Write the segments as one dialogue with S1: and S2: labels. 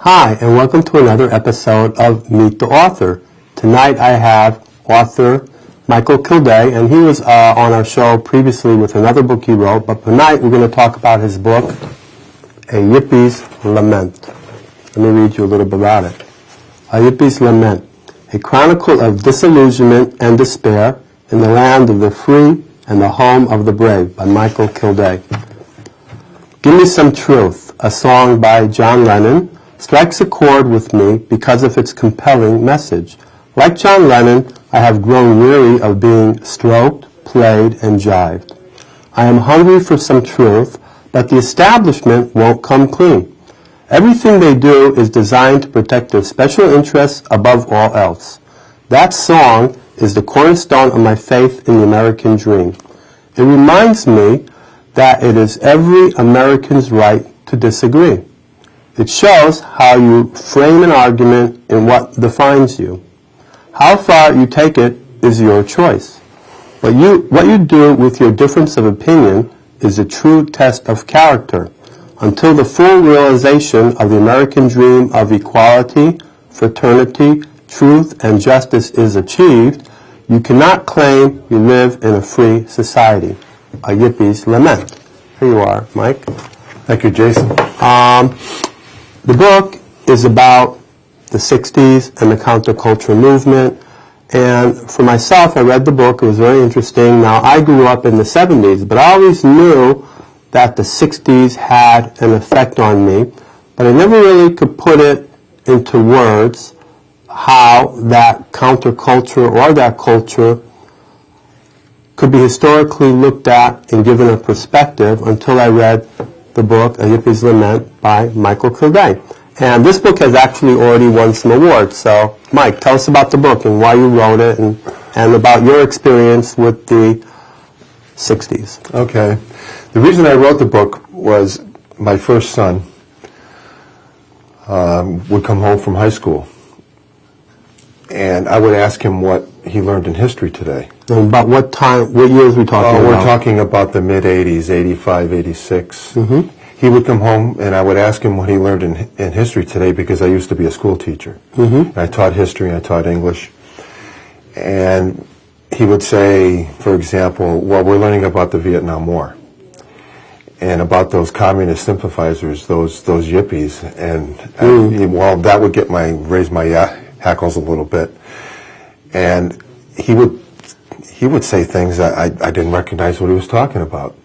S1: Hi, and welcome to another episode of Meet the Author. Tonight I have author Michael Kilday, and he was on our show previously with another book he wrote, but tonight we're going to talk about his book, A Yippie's Lament. Let me read you a little bit about it. A Yippie's Lament, a chronicle of disillusionment and despair in the land of the free and the home of the brave, by Michael Kilday. Give Me Some Truth, a song by John Lennon, strikes a chord with me because of its compelling message. Like John Lennon, I have grown weary of being stroked, played, and jived. I am hungry for some truth, but the establishment won't come clean. Everything they do is designed to protect their special interests above all else. That song is the cornerstone of my faith in the American dream. It reminds me that it is every American's right to disagree. It shows how you frame an argument and what defines you. How far you take it is your choice. What you do with your difference of opinion is a true test of character. Until the full realization of the American dream of equality, fraternity, truth, and justice is achieved, you cannot claim you live in a free society. A Yippie's Lament. Here you are, Mike.
S2: Thank you, Jason.
S1: The book is about the 60s and the counterculture movement. And for myself, I read the book. It was very interesting. Now, I grew up in the 70s, but I always knew that the 60s had an effect on me. But I never really could put it into words how that counterculture or that culture could be historically looked at and given a perspective until I read the book, A Yippie's Lament, by Michael Kilday. And this book has actually already won some awards. So, Mike, tell us about the book and why you wrote it and about your experience with the 60s.
S2: Okay. The reason I wrote the book was my first son would come home from high school, and I would ask him what he learned in history today.
S1: And about what time, what years are we talking about?
S2: We're talking about the mid-'80s, 85, 86. Mm-hmm. He would come home, and I would ask him what he learned in history today, because I used to be a school teacher. Mm-hmm. I taught history, and I taught English. And he would say, for example, well, we're learning about the Vietnam War and about those communist sympathizers, those yippies. And well, that would raise my hackles a little bit. And he would say things that I didn't recognize what he was talking about.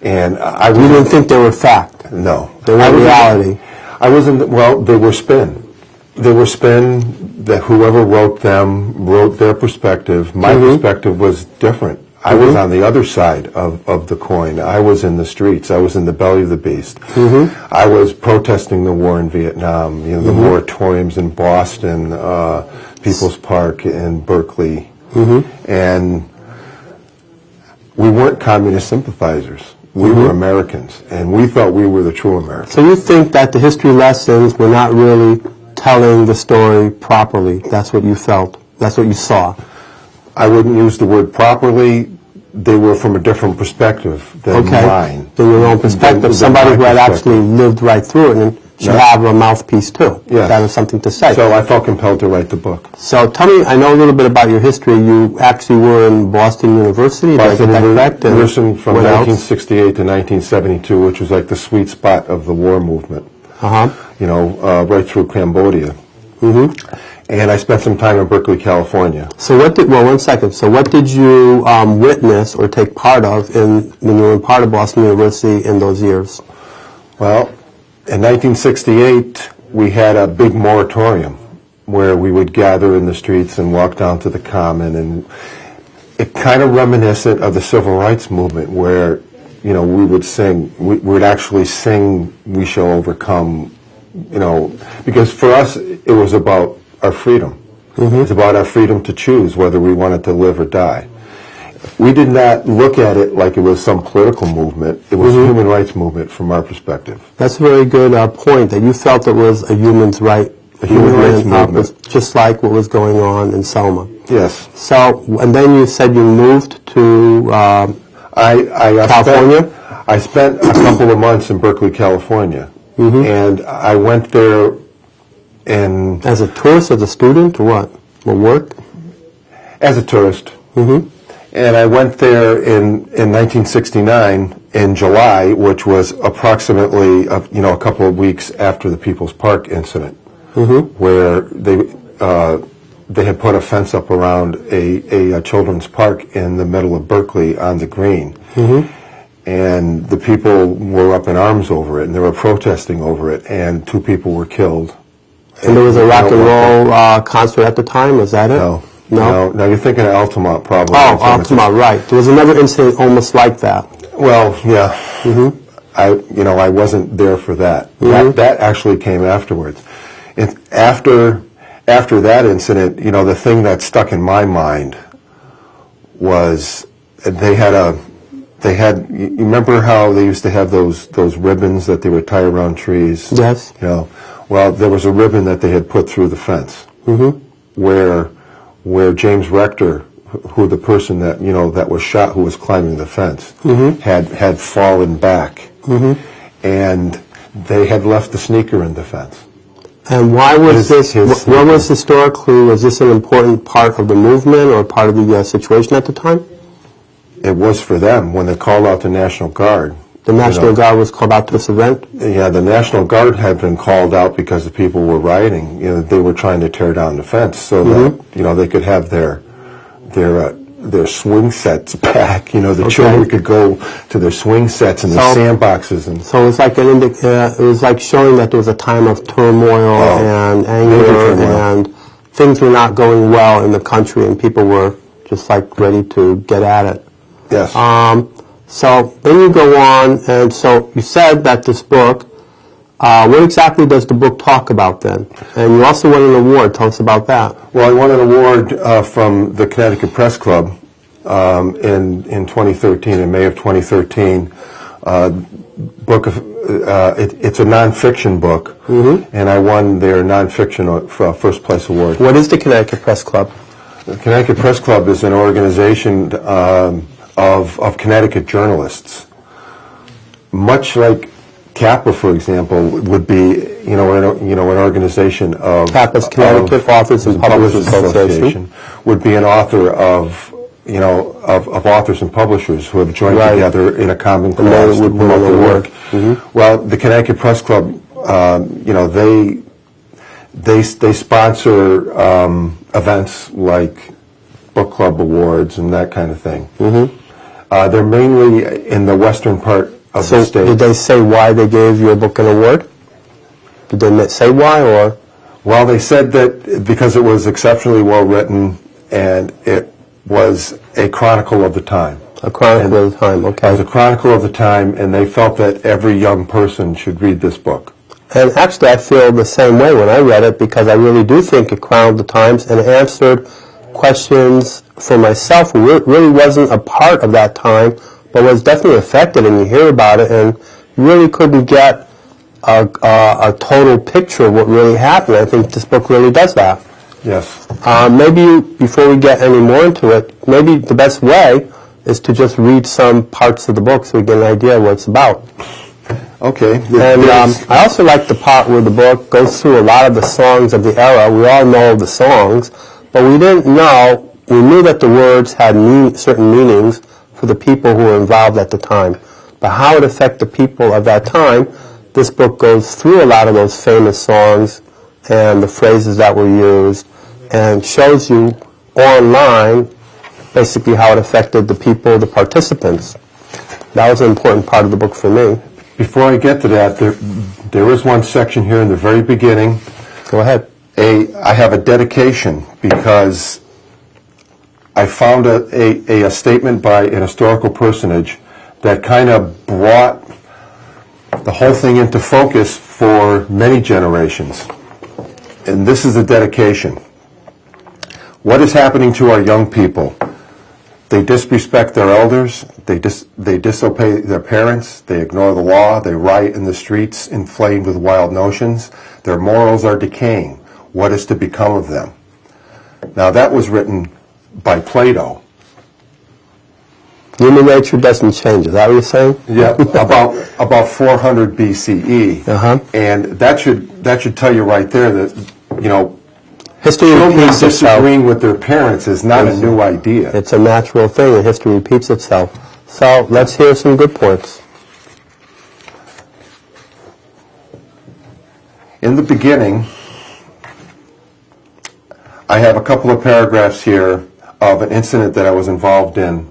S2: And
S1: you didn't think they were fact?
S2: No.
S1: They were reality?
S2: They were spin. They were spin that whoever wrote them wrote their perspective. My perspective was different. I was on the other side of the coin. I was in the streets. I was in the belly of the beast. I was protesting the war in Vietnam, the moratoriums in Boston, People's Park in Berkeley. And we weren't communist sympathizers. We were Americans, and we thought we were the true Americans.
S1: So you think that the history lessons were not really telling the story properly? That's what you felt? That's what you saw?
S2: I wouldn't use the word properly. They were from a different perspective than mine.
S1: Than your own perspective. Somebody who had actually lived right through it and should have a mouthpiece too.
S2: Yes.
S1: That was something to say.
S2: So I felt compelled to write the book.
S1: So tell me, I know a little bit about your history. You actually were in Boston University.
S2: Boston University from 1968 to 1972, which was like the sweet spot of the war movement. Right through Cambodia. And I spent some time in Berkeley, California.
S1: So one second. So what did you witness or take part of when you were part of Boston University in those years?
S2: Well, in 1968, we had a big moratorium where we would gather in the streets and walk down to the Common, and it kind of reminiscent of the Civil Rights Movement, where we would sing, we would actually sing, "We Shall Overcome," because for us it was about our freedom. It's about our freedom to choose whether we wanted to live or die. We did not look at it like it was some political movement. It was a human rights movement from our perspective.
S1: That's a very good point, that you felt it was a human rights movement, just like what was going on in Selma.
S2: Yes.
S1: So, and then you said you moved to California?
S2: I spent a couple of months in Berkeley, California. And I went there
S1: As a tourist, as a student, or what? For work?
S2: as a tourist. And I went there in 1969 in July, which was approximately a couple of weeks after the People's Park incident, where they had put a fence up around a children's park in the middle of Berkeley on the green. And the people were up in arms over it, and they were protesting over it, and 2 people were killed.
S1: And there was a rock and roll concert at the time, was that it?
S2: No, you're thinking of Altamont, probably.
S1: Oh, Altamont, right. There was another incident almost like that.
S2: Well, yeah. I wasn't there for that. That actually came afterwards. After that incident, the thing that stuck in my mind was you remember how they used to have those ribbons that they would tie around trees?
S1: Yes.
S2: Well, there was a ribbon that they had put through the fence, where James Rector, who the person that that was shot, who was climbing the fence, had fallen back, and they had left the sneaker in the fence.
S1: And why was what was historically, was this an important part of the movement or part of the situation at the time?
S2: It was for them when they called out the National Guard.
S1: The National Guard was called out to this event?
S2: Yeah, the National Guard had been called out because the people were rioting. They were trying to tear down the fence so that they could have their swing sets back. The children could go to their swing sets and their sandboxes. And
S1: so it's like it was like showing that there was a time of turmoil and anger, and things were not going well in the country, and people were just like ready to get at it.
S2: Yes.
S1: So then you go on, and so you said that this book, what exactly does the book talk about then? And you also won an award. Tell us about that.
S2: Well, I won an award from the Connecticut Press Club in 2013, in May of 2013. It's a nonfiction book, and I won their nonfiction first place award.
S1: What is the Connecticut Press Club?
S2: The Connecticut Press Club is an organization of Connecticut journalists, much like CAPA, for example, would be an organization of
S1: CAPA's Connecticut Authors and Publishers Association
S2: would be an author of authors and publishers who have joined together in a common cause to promote their work. Well, the Connecticut Press Club, they sponsor events like book club awards and that kind of thing. They're mainly in the western part of the state.
S1: Did they say why they gave your book an award? Did they say why, or?
S2: Well, they said that because it was exceptionally well written and it was a chronicle of the time.
S1: A chronicle of the time, okay.
S2: It was a chronicle of the time, and they felt that every young person should read this book.
S1: And actually, I feel the same way when I read it, because I really do think it chronicled the times and answered questions for myself who really wasn't a part of that time, but was definitely affected, and you hear about it, and you really couldn't get a total picture of what really happened. I think this book really does that.
S2: Yes.
S1: Maybe before we get any more into it, maybe the best way is to just read some parts of the book so we get an idea of what it's about.
S2: Okay.
S1: And I also like the part where the book goes through a lot of the songs of the era. We all know the songs, but we didn't know, we knew that the words had certain meanings for the people who were involved at the time. But how it affected the people of that time, this book goes through a lot of those famous songs and the phrases that were used, and shows you online basically how it affected the people, the participants. That was an important part of the book for me.
S2: Before I get to that, there is one section here in the very beginning.
S1: Go ahead.
S2: I have a dedication because I found a statement by an historical personage that kind of brought the whole thing into focus for many generations. And this is the dedication. What is happening to our young people? They disrespect their elders, they disobey their parents, they ignore the law, they riot in the streets inflamed with wild notions. Their morals are decaying. What is to become of them? Now that was written by Plato.
S1: Human nature doesn't change. Is that what you're saying?
S2: Yeah, about 400 BCE, and that should tell you right there that
S1: history
S2: children
S1: repeats itself.
S2: disagreeing with their parents is not a new idea.
S1: It's a natural thing, and history repeats itself. So let's hear some good points.
S2: In the beginning, I have a couple of paragraphs here of an incident that I was involved in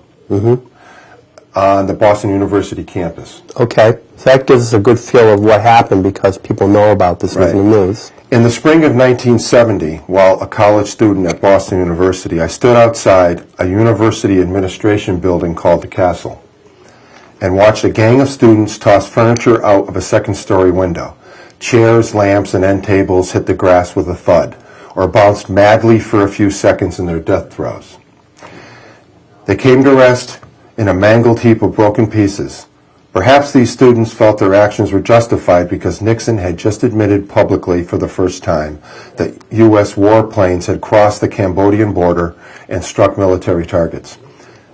S2: on the Boston University campus.
S1: Okay, so that gives us a good feel of what happened because people know about this in the news.
S2: In the spring of 1970, while a college student at Boston University, I stood outside a university administration building called the Castle and watched a gang of students toss furniture out of a second-story window. Chairs, lamps, and end tables hit the grass with a thud, or bounced madly for a few seconds in their death throes. They came to rest in a mangled heap of broken pieces. Perhaps these students felt their actions were justified because Nixon had just admitted publicly for the first time that U.S. warplanes had crossed the Cambodian border and struck military targets.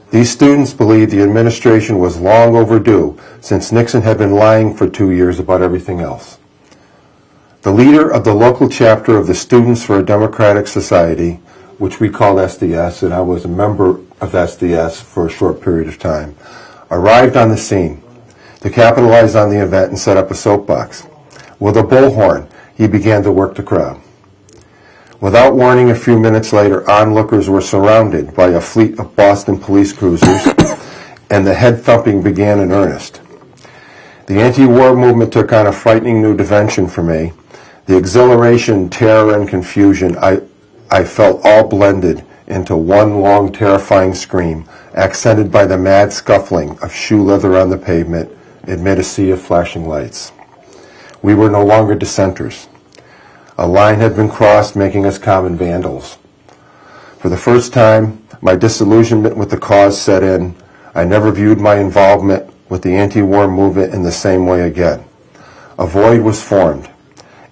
S2: These students believed the administration was long overdue since Nixon had been lying for 2 years about everything else. The leader of the local chapter of the Students for a Democratic Society, which we called SDS, and I was a member of SDS for a short period of time, arrived on the scene to capitalize on the event and set up a soapbox. With a bullhorn, he began to work the crowd. Without warning, a few minutes later, onlookers were surrounded by a fleet of Boston police cruisers, and the head thumping began in earnest. The anti-war movement took on a frightening new dimension for me. The exhilaration, terror, and confusion I felt all blended into one long, terrifying scream, accented by the mad scuffling of shoe leather on the pavement amid a sea of flashing lights. We were no longer dissenters. A line had been crossed, making us common vandals. For the first time, my disillusionment with the cause set in. I never viewed my involvement with the anti-war movement in the same way again. A void was formed,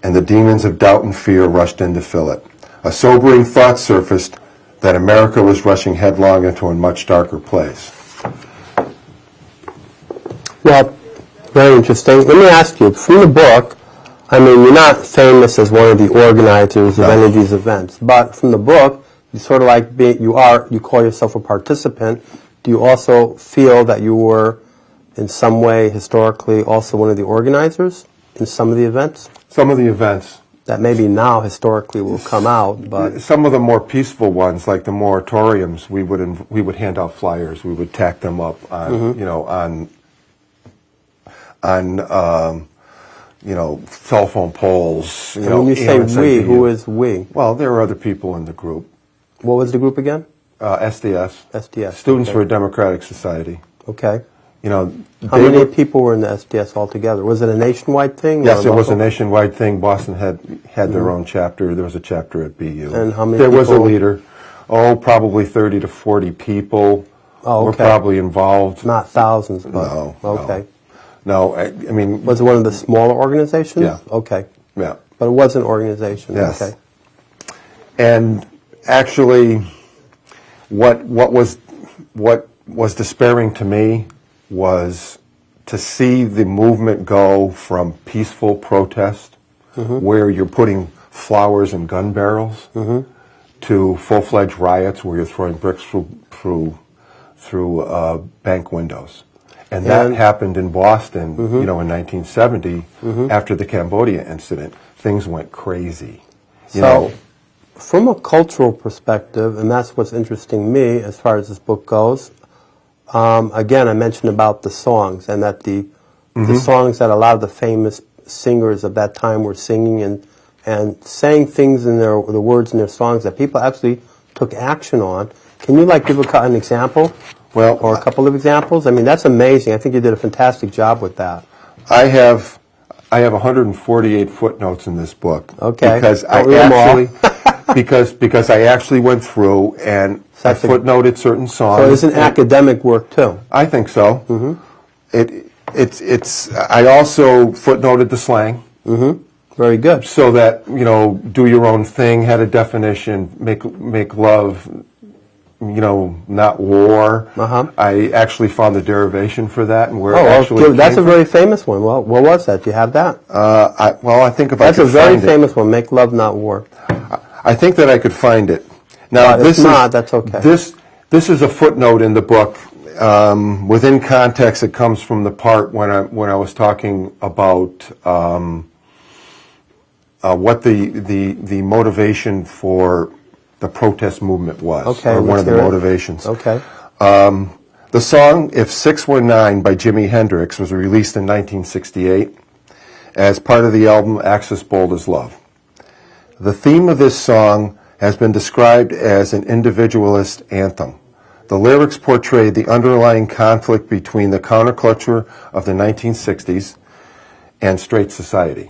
S2: and the demons of doubt and fear rushed in to fill it. A sobering thought surfaced that America was rushing headlong into a much darker place.
S1: Well, very interesting. Let me ask you, from the book, I mean, you're not famous as one of the organizers of any of these events, but from the book, you sort of like you call yourself a participant. Do you also feel that you were, in some way, historically, also one of the organizers in some of the events?
S2: Some of the events.
S1: That maybe now, historically, will come out, but...
S2: Some of the more peaceful ones, like the moratoriums, we would hand out flyers. We would tack them up on, cell phone poles.
S1: And when you say we, who is we?
S2: Well, there are other people in the group.
S1: What was the group again?
S2: SDS.
S1: SDS.
S2: Students for a Democratic Society.
S1: Okay.
S2: How
S1: many people were in the SDS altogether? Was it a nationwide thing?
S2: Yes, it was a nationwide thing. Boston had their own chapter. There was a chapter at BU.
S1: And how many
S2: There was a
S1: people?
S2: leader. Probably 30 to 40 people were probably involved.
S1: Not thousands, but...
S2: No.
S1: Okay.
S2: No, I mean...
S1: Was it one of the smaller organizations?
S2: Yeah.
S1: Okay.
S2: Yeah.
S1: But it was an organization.
S2: Yes.
S1: Okay.
S2: And actually, what was despairing to me was to see the movement go from peaceful protest, where you're putting flowers in gun barrels, to full-fledged riots where you're throwing bricks through bank windows. And that happened in Boston, in 1970, after the Cambodia incident. Things went crazy.
S1: From a cultural perspective, and that's what's interesting me as far as this book goes, again, I mentioned about the songs, and that the songs that a lot of the famous singers of that time were singing and saying things in the words in their songs that people actually took action on. Can you give an example?
S2: Well,
S1: or a couple of examples? I mean, that's amazing. I think you did a fantastic job with that.
S2: I have 148 footnotes in this book.
S1: Okay.
S2: Because I actually went through and I footnoted certain songs.
S1: So it's an academic work too.
S2: I think so. I also footnoted the slang.
S1: Very good.
S2: So that, do your own thing had a definition, make love not war.
S1: Uh-huh.
S2: I actually found the derivation for that and where it
S1: Oh,
S2: actually
S1: well, that's a
S2: came
S1: very famous one. Well, what was that? Do you have that?
S2: I think if
S1: That's
S2: I
S1: a
S2: could
S1: very
S2: find
S1: famous one. Make love, not war.
S2: it. I think that I could find it. Now,
S1: If
S2: this
S1: not,
S2: is,
S1: that's okay.
S2: This is a footnote in the book. Within context, it comes from the part when I was talking about what the motivation for the protest movement was,
S1: Okay,
S2: or one of the
S1: let's hear it.
S2: motivations.
S1: Okay.
S2: The song "If 6 Were 9" by Jimi Hendrix was released in 1968 as part of the album Axis Bold as Love. The theme of this song has been described as an individualist anthem. The lyrics portrayed the underlying conflict between the counterculture of the 1960s and straight society.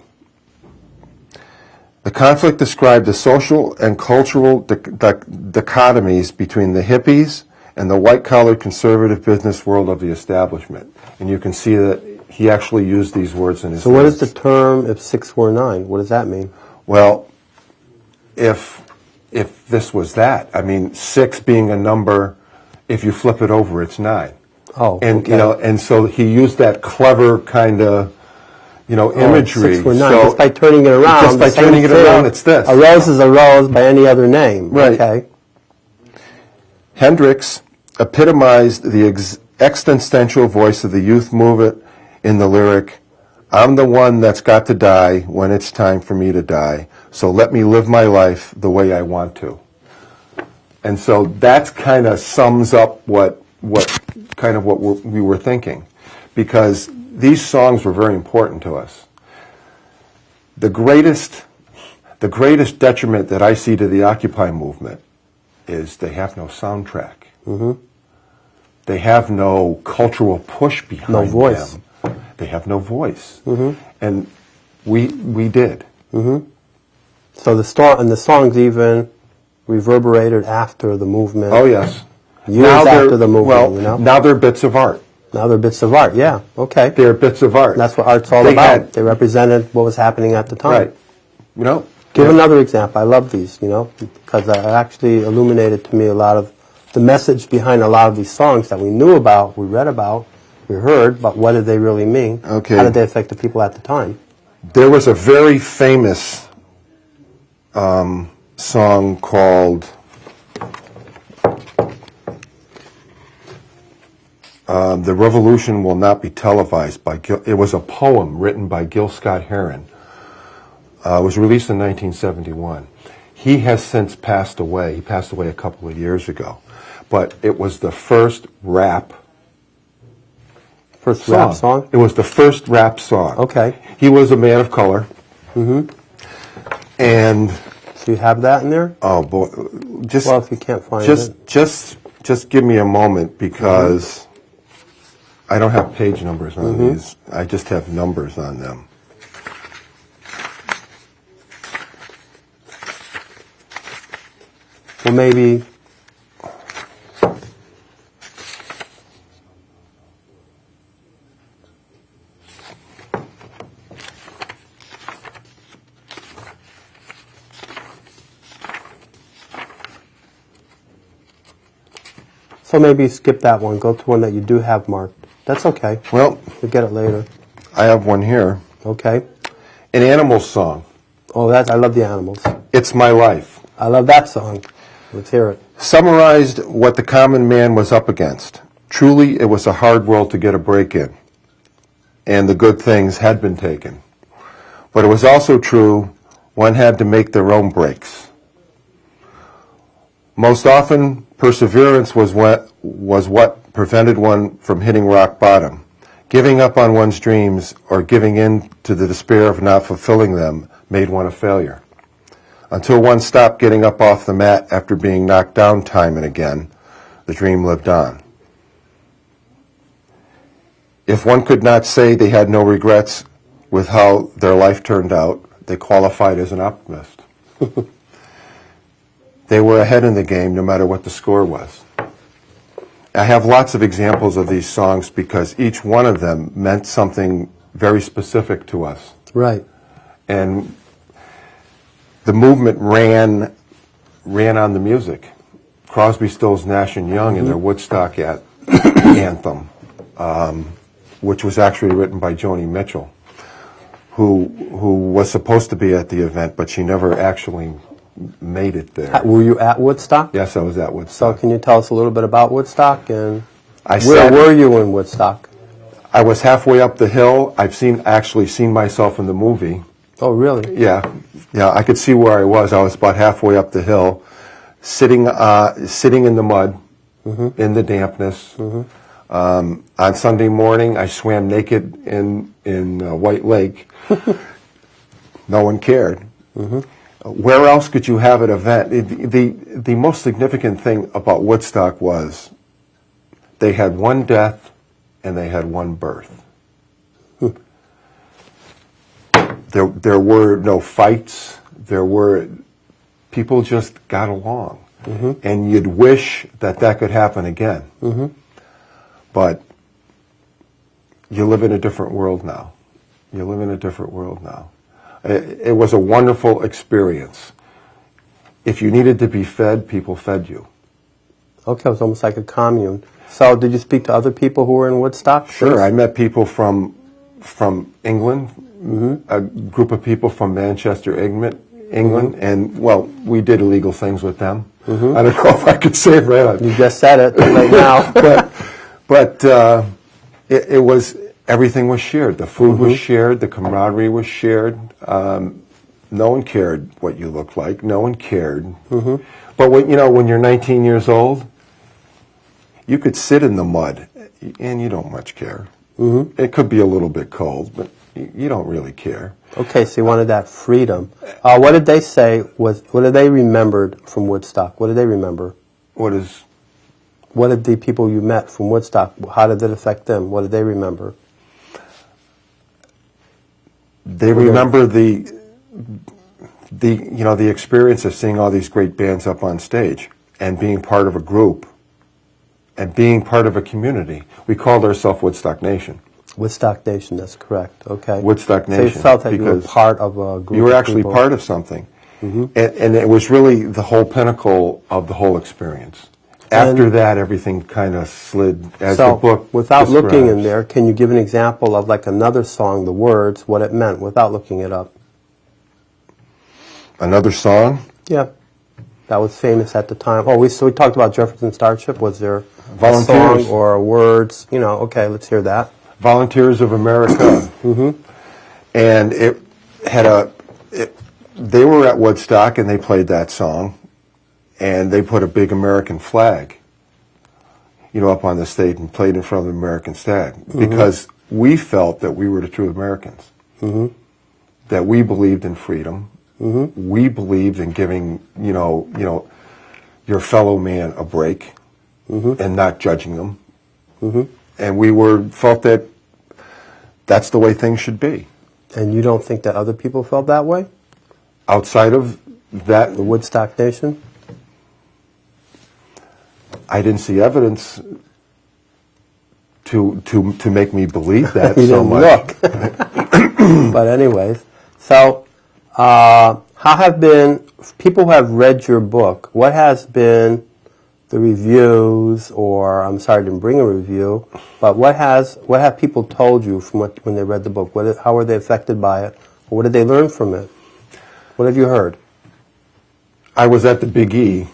S2: The conflict described the social and cultural dichotomies between the hippies and the white-collar conservative business world of the establishment. And you can see that he actually used these words in his
S1: So what
S2: lyrics.
S1: is the term "if 6 were 9"? What does that mean?
S2: Well, if this was that, I mean, 6 being a number, if you flip it over, it's 9.
S1: Oh,
S2: And
S1: okay.
S2: and so he used that clever kind of imagery.
S1: 6 were 9.
S2: So
S1: Just by turning it around.
S2: just by
S1: the same
S2: turning it
S1: thing.
S2: around, it's this.
S1: A rose is a rose by any other name.
S2: Right.
S1: Okay.
S2: Hendrix epitomized the existential voice of the youth movement in the lyric, "I'm the one that's got to die when it's time for me to die, so let me live my life the way I want to." And so that kind of sums up what we were thinking, because these songs were very important to us. The greatest detriment that I see to the Occupy movement is they have no soundtrack.
S1: Mm-hmm.
S2: They have no cultural push behind
S1: No voice.
S2: them. They have no voice.
S1: Mm-hmm.
S2: And we did.
S1: Mm-hmm. So the songs even reverberated after the movement.
S2: Oh, yes.
S1: Years after the movement,
S2: well, now they're bits of art.
S1: Now they're bits of art, yeah. Okay.
S2: They're bits of art.
S1: And that's what art's all
S2: They
S1: about.
S2: had-
S1: They represented what was happening at the time.
S2: Right.
S1: Give another example. I love these, because it actually illuminated to me a lot of the message behind a lot of these songs that we knew about, we read about, we heard, but what did they really mean?
S2: Okay.
S1: How did they affect the people at the time?
S2: There was a very famous song called "The Revolution Will Not Be Televised" by it was a poem written by Gil Scott-Heron. It was released in 1971. He has since passed away. He passed away a couple of years ago. But it was the first rap
S1: Rap song?
S2: It was the first rap song.
S1: Okay.
S2: He was a man of color.
S1: Mm-hmm.
S2: And
S1: So you have that in there?
S2: oh boy, just
S1: Well, if you can't find
S2: just
S1: it.
S2: just give me a moment, because I don't have page numbers on these. I just have numbers on them.
S1: Well, maybe... So maybe skip that one. Go to one that you do have marked. That's okay.
S2: Well,
S1: You'll get it later.
S2: I have one here.
S1: Okay.
S2: An Animals song.
S1: Oh, I love the Animals.
S2: It's My Life.
S1: I love that song. Let's hear it.
S2: Summarized what the common man was up against. Truly, it was a hard world to get a break in, and the good things had been taken. But it was also true, one had to make their own breaks. Most often, perseverance was what prevented one from hitting rock bottom. Giving up on one's dreams or giving in to the despair of not fulfilling them made one a failure. Until one stopped getting up off the mat after being knocked down time and again, the dream lived on. If one could not say they had no regrets with how their life turned out, they qualified as an optimist. They were ahead in the game no matter what the score was. I have lots of examples of these songs because each one of them meant something very specific to us.
S1: Right.
S2: And the movement ran on the music. Crosby, Stills, Nash and Young in their Woodstock anthem, which was actually written by Joni Mitchell, who was supposed to be at the event, but she never actually made it there.
S1: Were you at Woodstock?
S2: Yes, I was at Woodstock.
S1: So can you tell us a little bit about Woodstock, and
S2: Where
S1: where were you in Woodstock?
S2: I was halfway up the hill. I've actually seen myself in the movie.
S1: Oh, really?
S2: Yeah, I could see where I was. I was about halfway up the hill, sitting in the mud, in the dampness. On Sunday morning, I swam naked in White Lake. No one cared. Where else could you have an event? The most significant thing about Woodstock was they had one death and they had one birth. There were no fights. People just got along. And you'd wish that could happen again. But you live in a different world now. It was a wonderful experience. If you needed to be fed, people fed you.
S1: Okay, it was almost like a commune. So did you speak to other people who were in Woodstock?
S2: Sure, I met people from England, a group of people from Manchester, England, and, well, we did illegal things with them. I don't know if I could say it right.
S1: You just said it right now.
S2: but it was, everything was shared. The food was shared. The camaraderie was shared. No one cared what you looked like. No one cared. But when you're 19 years old, you could sit in the mud, and you don't much care. It could be a little bit cold, but you don't really care.
S1: Okay, so you wanted that freedom. What did they say what did they remembered from Woodstock? What did they remember? What did the people you met from Woodstock, how did it affect them? What did they remember?
S2: They remember the experience of seeing all these great bands up on stage and being part of a group and being part of a community. We called ourselves Woodstock Nation.
S1: Woodstock Nation, that's correct. Okay.
S2: Woodstock Nation.
S1: So you felt that you were part of a group.
S2: You were actually part of something. And it was really the whole pinnacle of the whole experience. After that, everything kind of slid as the book
S1: without
S2: describes.
S1: looking in there, can you give an example of like another song, the words, what it meant, without looking it up?
S2: Another song?
S1: Yeah. That was famous at the time. Oh, we talked about Jefferson Starship. Was there a
S2: Volunteers.
S1: song or words? Okay, let's hear that.
S2: Volunteers of America. And it had they were at Woodstock and they played that song, and they put a big American flag, up on the stage and played in front of the American flag, because we felt that we were the true Americans, that we believed in freedom, we believed in giving, your fellow man a break, and not judging them, and we felt that that's the way things should be.
S1: And you don't think that other people felt that way?
S2: Outside of that,
S1: the Woodstock Nation?
S2: I didn't see evidence to make me believe that
S1: you
S2: so
S1: didn't
S2: much.
S1: Look. But anyways, so how have been people who have read your book? What has been the reviews, or I'm sorry I didn't bring a review, but what have people told you from when they read the book? How were they affected by it? Or what did they learn from it? What have you heard?
S2: I was at the Big E.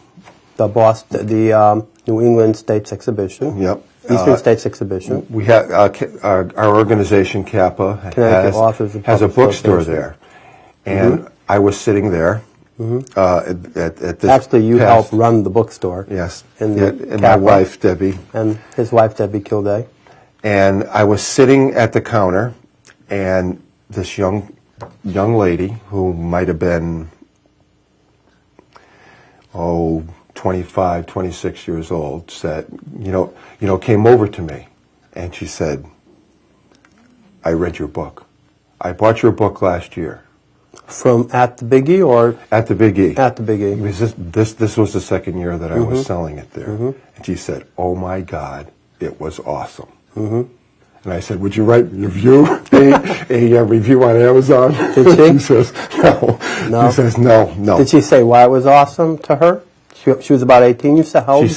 S1: The New England States Exhibition.
S2: Yep.
S1: Eastern States Exhibition.
S2: We had our organization, Kappa, has a bookstore there. And I was sitting there at this.
S1: Actually, you helped run the bookstore.
S2: Yes.
S1: And
S2: my wife, Debbie.
S1: And his wife, Debbie Kilday.
S2: And I was sitting at the counter, and this young lady who might have been 25, 26 years old, said, came over to me, and she said, "I read your book. I bought your book last year."
S1: From at the Big E, or
S2: at the Big E?
S1: At the Big E.
S2: This was the second year that I was selling it there, and she said, "Oh my God, it was awesome." And I said, "Would you write a review, a review on Amazon?"
S1: Did she?
S2: She says, "No."
S1: No.
S2: She says, "No."
S1: Did she say why it was awesome to her? She was about 18, you said? How old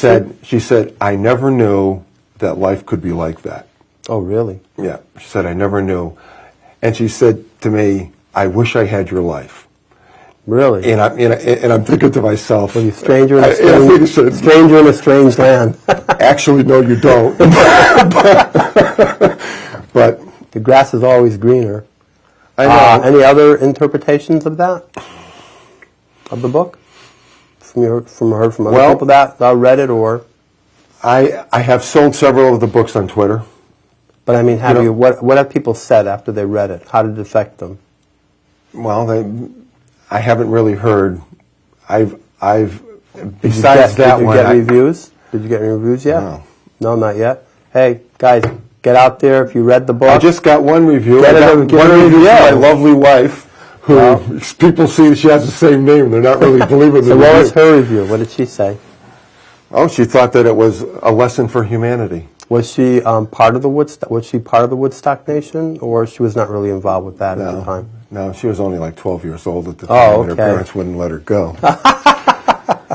S2: She said, I never knew that life could be like that.
S1: Oh, really?
S2: Yeah. She said, I never knew. And she said to me, I wish I had your life.
S1: Really?
S2: And I'm thinking to myself,
S1: well, you stranger in a strange land.
S2: Actually, no, you don't. But
S1: the grass is always greener.
S2: I know.
S1: Any other interpretations of that? Of the book? From other people that read it, or?
S2: I have sold several of the books on Twitter.
S1: But I mean, what have people said after they read it? How did it affect them?
S2: Well, I haven't really heard. Besides that one,
S1: did you get reviews? Did you get any reviews yet?
S2: No.
S1: No, not yet. Hey, guys, get out there if you read the book.
S2: I just got one review.
S1: Get one review
S2: from my lovely wife, who people see she has the same name. They're not really believing the
S1: So
S2: review.
S1: what was her review? What did she say?
S2: Oh, she thought that it was a lesson for humanity.
S1: Was she part of the Woodstock? Was she part of the Woodstock Nation, or she was not really involved with that at the time?
S2: No, she was only like 12 years old at the time, and her parents wouldn't let her go.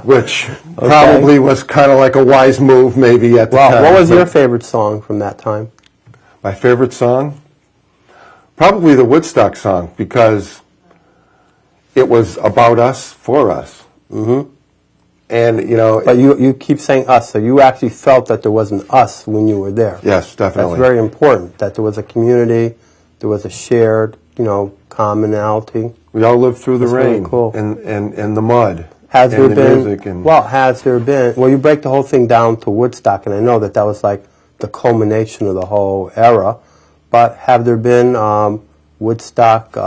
S2: Which probably was kind of like a wise move, maybe at the time.
S1: What was your favorite song from that time?
S2: My favorite song? Probably the Woodstock song, because it was about us, for us. Mm-hmm. And,
S1: But you keep saying us, so you actually felt that there was an us when you were there.
S2: Yes, definitely.
S1: That's very important, that there was a community, there was a shared, commonality.
S2: We all lived through the rain,
S1: really cool.
S2: and the mud,
S1: has
S2: and
S1: there
S2: the
S1: been,
S2: music. And
S1: has there been, you break the whole thing down to Woodstock, and I know that was like the culmination of the whole era, but have there been Woodstock,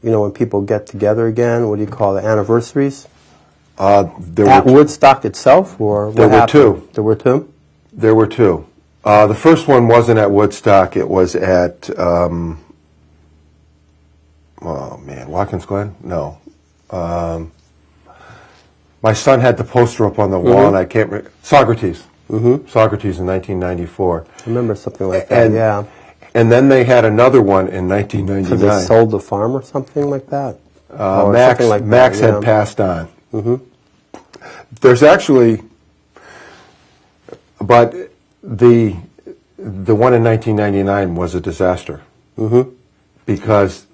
S1: when people get together again, what do you call it, anniversaries? At Woodstock itself, or what happened?
S2: Two.
S1: There were two?
S2: There were two. The first one wasn't at Woodstock. It was at, Watkins Glen? No. My son had the poster up on the wall, and I can't remember. Socrates. Mm-hmm. Socrates in 1994.
S1: I remember something like that, yeah.
S2: And then they had another one in 1999.
S1: Because they sold the farm or something like that?
S2: Max had passed on. Mm-hmm. There's actually, but the one in 1999 was a disaster. Mm-hmm. Because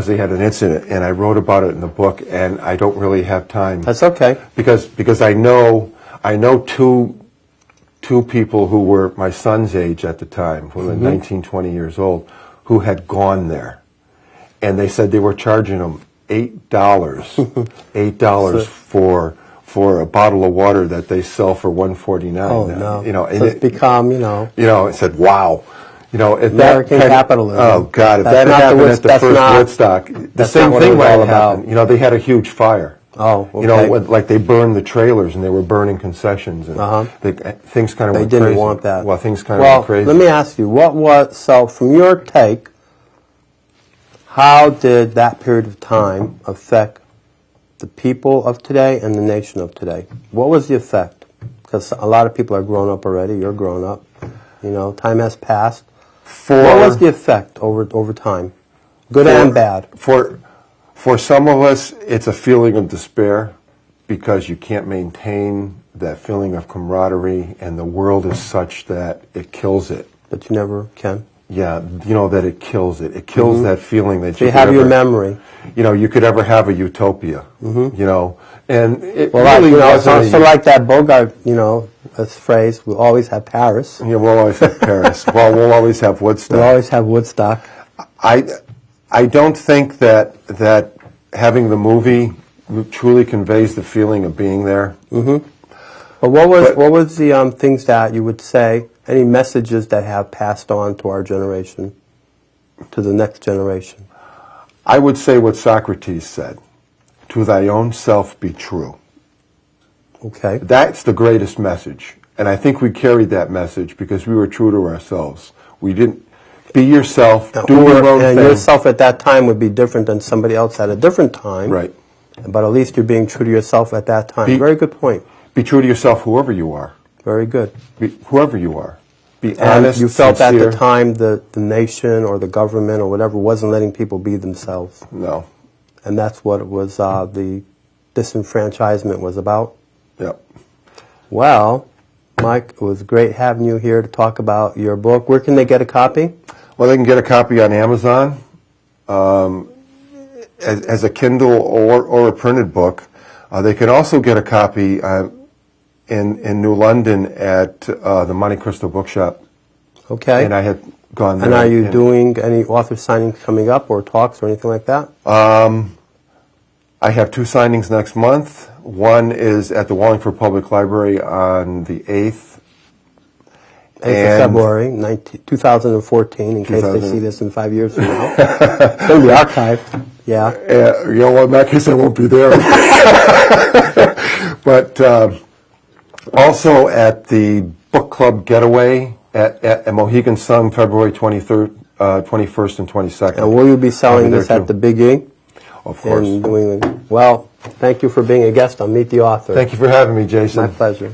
S2: they had an incident, and I wrote about it in the book, and I don't really have time.
S1: That's okay.
S2: Because I know two people who were my son's age at the time, who were 19, 20 years old, who had gone there, and they said they were charging them $8 for a bottle of water that they sell for $1.49.
S1: Oh no!
S2: And
S1: so it's become
S2: it said, wow.
S1: American capitalism.
S2: Oh God! If that happened at the first Woodstock, the same thing might have happened. They had a huge fire.
S1: Oh, okay.
S2: Like they burned the trailers and they were burning concessions, and things kind of went crazy. They didn't want that. Well, things kind of went crazy.
S1: Let me ask you, so from your take, how did that period of time affect the people of today and the nation of today? What was the effect? Because a lot of people are grown up already. You're grown up. Time has passed. What was the effect over time, good and bad?
S2: For some of us, it's a feeling of despair because you can't maintain that feeling of camaraderie, and the world is such that it kills it.
S1: But you never can.
S2: Yeah, that it kills it. It kills that feeling that
S1: you have your memory.
S2: You could ever have a utopia. And it
S1: really wasn't. So like that Bogart, this phrase, we'll always have Paris.
S2: Yeah, we'll always have Paris. Well, we'll always have Woodstock.
S1: We'll always have Woodstock.
S2: I don't think that having the movie truly conveys the feeling of being there. Mm-hmm.
S1: But what was the things that you would say? Any messages that have passed on to our generation, to the next generation?
S2: I would say what Socrates said: "To thy own self be true."
S1: Okay.
S2: That's the greatest message, and I think we carried that message because we were true to ourselves. We didn't. Be yourself, do your own thing.
S1: And yourself at that time would be different than somebody else at a different time.
S2: Right.
S1: But at least you're being true to yourself at that time. Very good point.
S2: Be true to yourself, whoever you are.
S1: Very good.
S2: Whoever you are. Be honest,
S1: you felt
S2: sincere.
S1: At the time the nation or the government or whatever wasn't letting people be themselves.
S2: No.
S1: And that's what it was, the disenfranchisement was about?
S2: Yep.
S1: Well, Mike, it was great having you here to talk about your book. Where can they get a copy?
S2: Well, they can get a copy on Amazon as a Kindle or a printed book. They can also get a copy in New London at the Monte Cristo Bookshop.
S1: Okay.
S2: And I had gone there.
S1: And are you doing any author signings coming up or talks or anything like that?
S2: I have 2 signings next month. One is at the Wallingford Public Library on the 8th.
S1: 8th of February, 2014, in case they see this in 5 years from now. It's going to be archived. Yeah.
S2: You know what, in that case I won't be there. But also at the Book Club Getaway at Mohegan Sun, February 23rd, 21st, and 22nd.
S1: And will you be selling this at the Big E?
S2: Of course.
S1: In New England. Well, thank you for being a guest on Meet the Author.
S2: Thank you for having me, Jason.
S1: My pleasure.